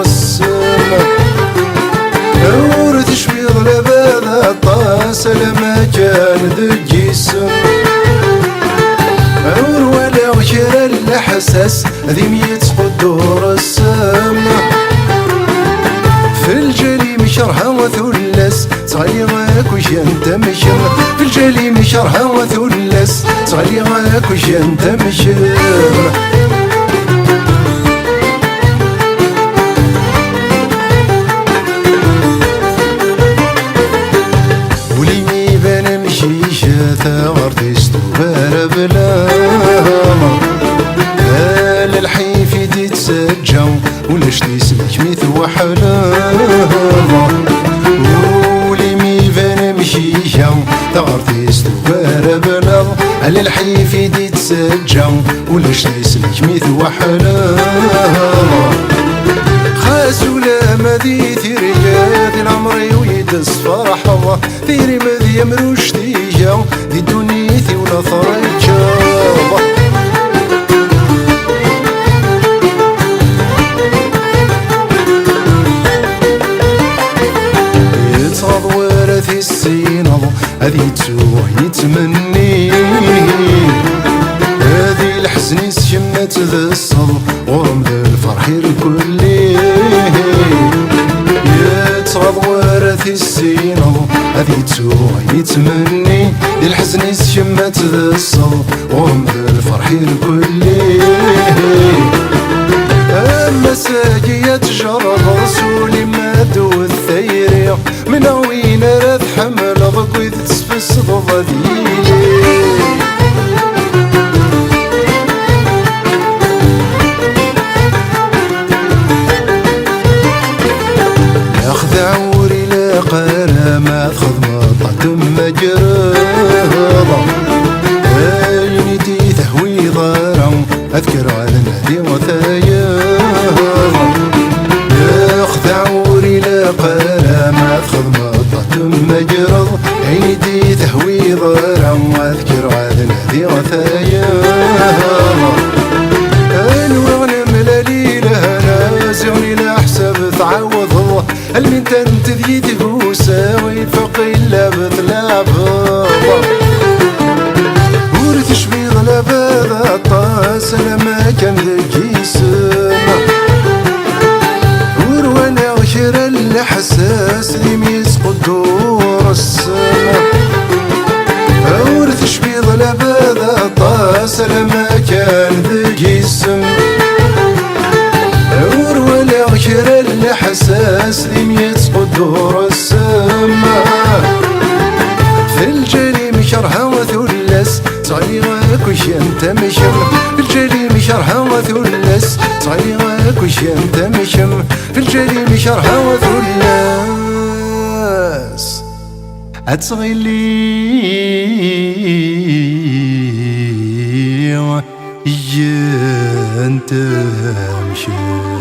السما ورث شبيض لبدا طاس لما كان ذي السم ولا وشر الحساس ذي ميت قدور السما في الجلي مشرها وثلس صغيرك وش انت مشم في الجلي مشرها وثلس صغيرك وش انت مشم ولي بان مشيشة ثغرتي استوبار بلا الحيف دي تسجل ولاش تسلك ميت وحلام ولي ميفان مشيشة ثغرتي استوبار بلا الحيف دي تسجل ولاش تسلك ميت وحلام خاس ولا مدي ثريا ذي العمري ويدس فرح الله ثيري مذي مروش تيجا ذي دنيتي ولا ثريجا يتصور في السينة هذي تسوه يتمني هذي الحزن شمت ذا الصل ورم ذا الفرح الكلي يتصور في السينة هذي تسوه يتمني ذي الحزن شمت ذا الصل ورم ذا الفرح الكلي أما ساقية جرى رسولي ما دو الثيري من وين راد حمل ضقوي تسفس ضذيلي ياخذ عوري لقرا ما تخذ مطة مجرضة عينيتي تهوي ضارم أذكر على النادي وثايا ياخذ عوري لقرا ما تخذ مطة مجرض عينيتي تهوي ضارم أذكر على النادي وثايا الوغنم لليلة نازعني لحسب تعوض الله المن تنتذي تبوساوي فقي لابد لابض ورث شبيض لبدا الطاس لما كان ذكي سما وروانا وشر الحساس لميس قدور السما ورث شبيض لبدا الطاس لما كان ذكي سما وروانا وشر الحساس لميت قدور السما في الجلي مشرها وثلس صغيرك وش انت مشم في الجلي مشرها وثلس صغيرك وش انت مشم في الجلي مشرها وثلس اتغلي انت مشم